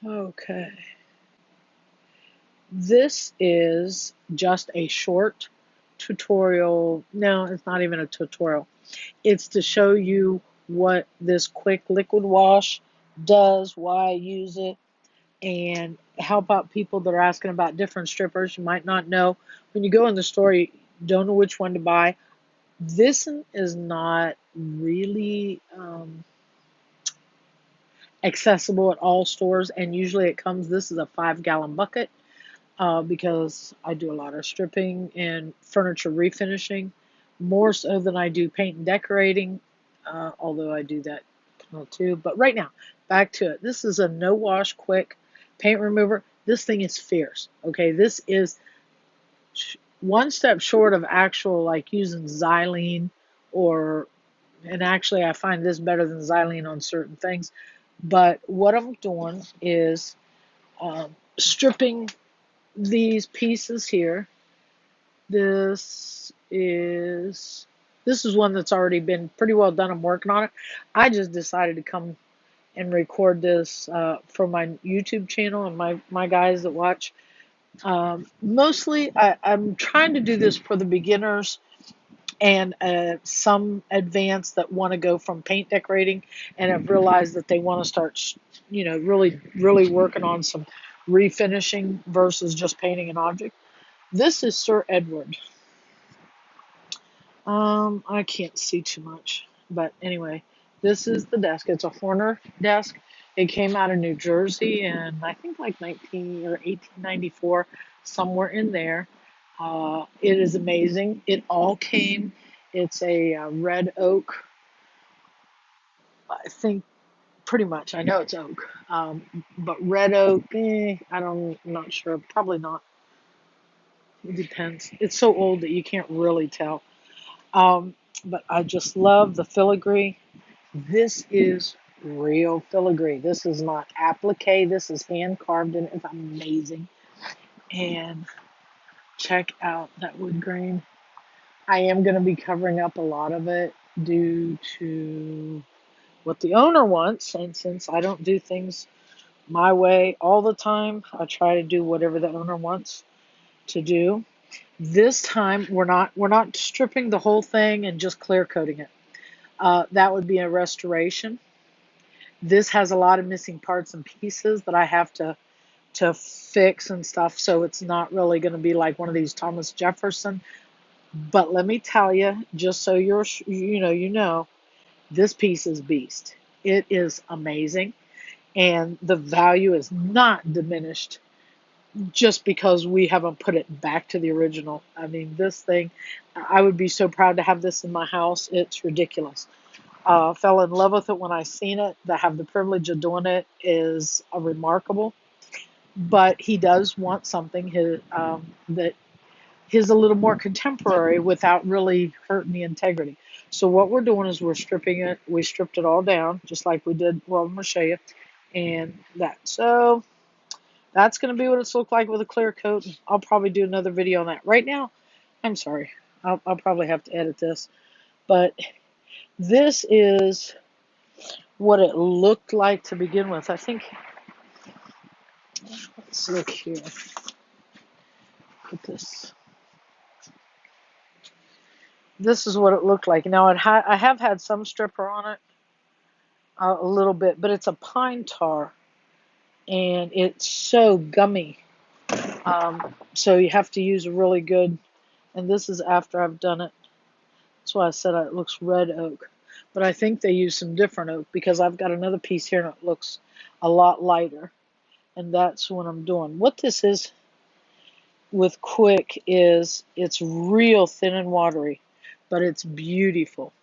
Okay. This is just a short tutorial. No, it's not even a tutorial. It's to show you what this quick liquid wash does, why I use it, and help out people that are asking about different strippers. You might not know. When you go in the store, you don't know which one to buy. This is not really accessible at all stores, and usually it comes, this is a 5-gallon bucket because I do a lot of stripping and furniture refinishing, more so than I do paint and decorating, although I do that too. But right now, back to it. This is a no wash quick paint remover. This thing is fierce. Okay, this is one step short of actual like using xylene or, and actually I find this better than xylene on certain things. But what I'm doing is stripping these pieces here. This is this is one that's already been pretty well done. I'm working on it. I just decided to come and record this for my YouTube channel and my guys that watch. Mostly, I'm trying to do this for the beginners and some advanced that want to go from paint decorating and have realized that they want to start, really working on some refinishing versus just painting an object. This is Sir Edward. I can't see too much, but anyway, this is the desk. It's a Horner desk. It came out of New Jersey in I think like 19 or 1894, somewhere in there. It is amazing. It all came. It's a red oak. I think pretty much. I know it's oak, but red oak. I'm not sure. Probably not. It depends. It's so old that you can't really tell. Um, but I just love the filigree. This is real filigree. This is not applique. This is hand carved and it's amazing. And check out that wood grain. I am going to be covering up a lot of it due to what the owner wants. And since I don't do things my way all the time, I try to do whatever the owner wants to do. This time we're not stripping the whole thing and just clear coating it. That would be a restoration. This has a lot of missing parts and pieces that I have to fix and stuff, so it's not really going to be like one of these Thomas Jefferson. But let me tell you, just so you know, this piece is beast. It is amazing, and the value is not diminished just because we haven't put it back to the original. I mean, this thing, I would be so proud to have this in my house. It's ridiculous. Fell in love with it when I seen it. To have the privilege of doing it is remarkable. But he does want something that is a little more contemporary without really hurting the integrity. So what we're doing is we're stripping it. We stripped it all down, just like we did. Well, I'm going to show you. And that. So that's going to be what it's looked like with a clear coat. I'll probably do another video on that. Right now, I'm sorry. I'll probably have to edit this. But this is what it looked like to begin with. I think, let's look here. Put this. This is what it looked like. Now, I have had some stripper on it a little bit, but it's a pine tar, and it's so gummy. So you have to use a really good, and this is after I've done it. That's why I said it looks red oak. But I think they use some different oak because I've got another piece here and it looks a lot lighter. And that's what I'm doing. What this is with KWIK is it's real thin and watery, but it's beautiful.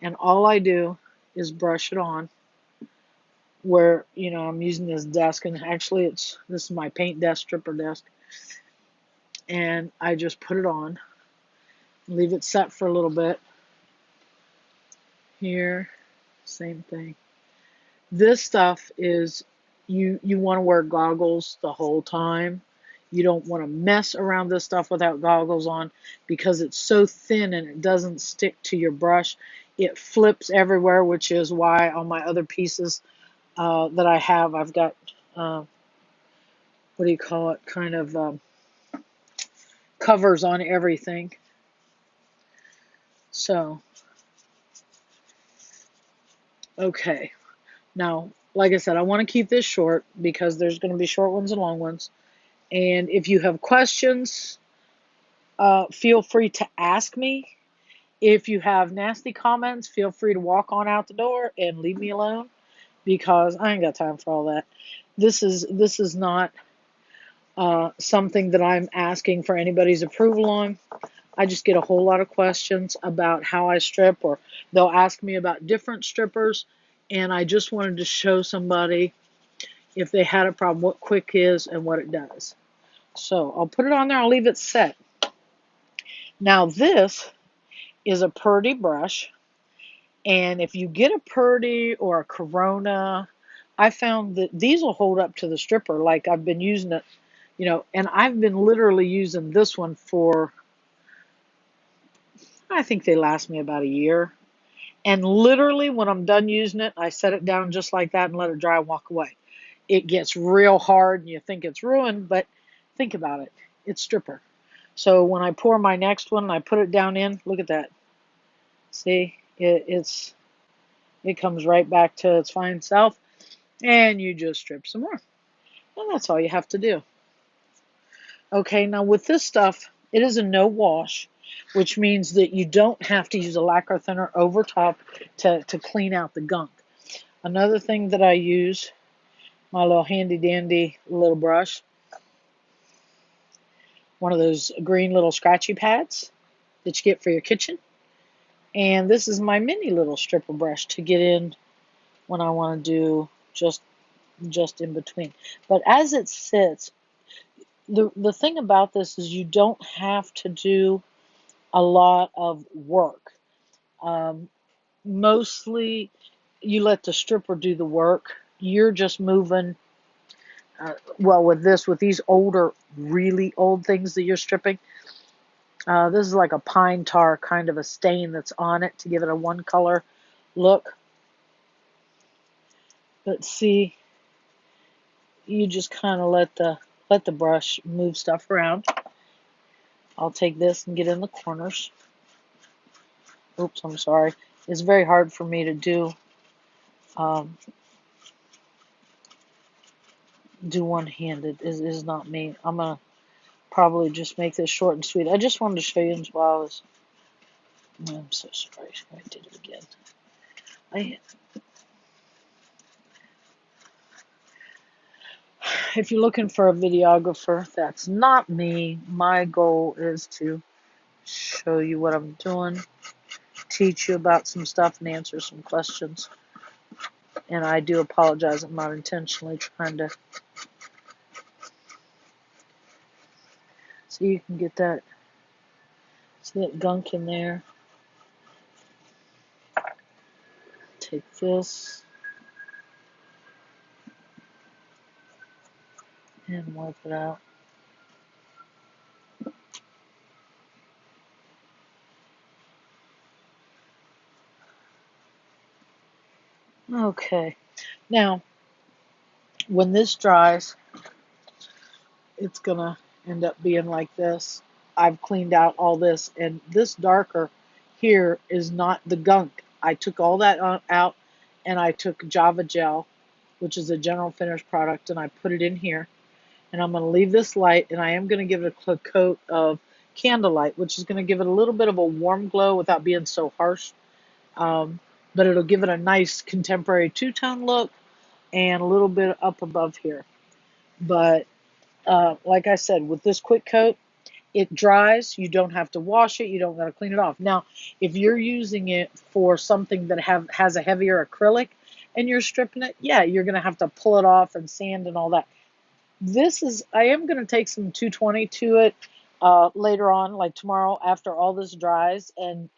And all I do is brush it on where, I'm using this desk, and actually this is my paint desk, stripper desk, and I just put it on, leave it set for a little bit. Here, same thing. This stuff is, you want to wear goggles the whole time. You don't want to mess around this stuff without goggles on because it's so thin and it doesn't stick to your brush. It flips everywhere, which is why on my other pieces that I have, I've got what do you call it, kind of covers on everything. So, okay. Now, like I said, I want to keep this short because there's going to be short ones and long ones. And if you have questions, feel free to ask me. If you have nasty comments, feel free to walk on out the door and leave me alone because I ain't got time for all that. This is not something that I'm asking for anybody's approval on. I just get a whole lot of questions about how I strip, or they'll ask me about different strippers, and I just wanted to show somebody, if they had a problem, what KWIK is and what it does. So I'll put it on there. I'll leave it set. Now this is a Purdy brush, and if you get a Purdy or a Corona, I found that these will hold up to the stripper. Like I've been using it, and I've been literally using this one for, I think they last me about a year. And literally when I'm done using it, I set it down just like that and let it dry and walk away. It gets real hard and you think it's ruined, but think about it. It's stripper. So when I pour my next one and I put it down in, look at that. See, it comes right back to its fine self, and you just strip some more. And that's all you have to do. Okay, now with this stuff, it is a no wash, which means that you don't have to use a lacquer thinner over top to clean out the gunk. Another thing that I use, my little handy dandy little brush, one of those green little scratchy pads that you get for your kitchen. And this is my mini little stripper brush to get in when I want to do just in between. But as it sits, the thing about this is you don't have to do a lot of work. Mostly you let the stripper do the work. You're just moving, well, with these older, really old things that you're stripping, this is like a pine tar kind of a stain that's on it to give it a one color look. But see, you just kind of let the brush move stuff around. I'll take this and get in the corners. Oops, I'm sorry. It's very hard for me to do one-handed. Is not me. I'm gonna probably just make this short and sweet. I just wanted to show you while I was. I'm so sorry. I did it again. If you're looking for a videographer, that's not me. My goal is to show you what I'm doing, teach you about some stuff, and answer some questions. And I do apologize. I'm not intentionally trying to. So you can get that, see that gunk in there. Take this and wipe it out. Okay, now when this dries, it's gonna end up being like this. I've cleaned out all this, and this darker here is not the gunk. I took all that out, and I took Java Gel, which is a general finish product, and I put it in here. And I'm going to leave this light, and I am going to give it a coat of Candlelight, which is going to give it a little bit of a warm glow without being so harsh. But it'll give it a nice contemporary two-tone look and a little bit up above here. But like I said, with this quick coat, it dries. You don't have to wash it. You don't got to clean it off. Now, if you're using it for something that has a heavier acrylic and you're stripping it, yeah, you're going to have to pull it off and sand and all that. I am going to take some 220 to it later on, like tomorrow after all this dries and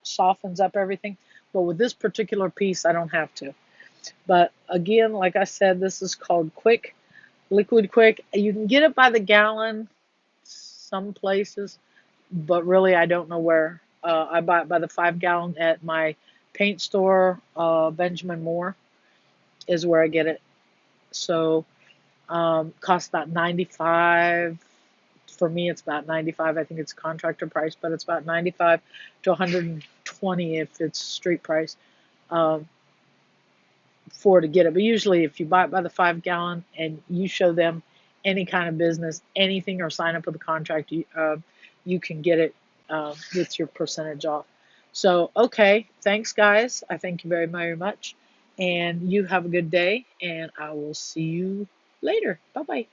softens up everything. But with this particular piece, I don't have to. But again, like I said, this is called KWIK, Liquid KWIK. You can get it by the gallon some places, but really I don't know where. I buy it by the 5-gallon at my paint store. Benjamin Moore is where I get it. So Costs about 95. For me, it's about 95. I think it's contractor price, but it's about 95 to 120 if it's street price. Um, for to get it. But usually, if you buy it by the 5 gallon and you show them any kind of business, anything, or sign up with a contract, you can get it with your percentage off. So, okay, thanks, guys. I thank you very, very much. And you have a good day, and I will see you later. Bye bye.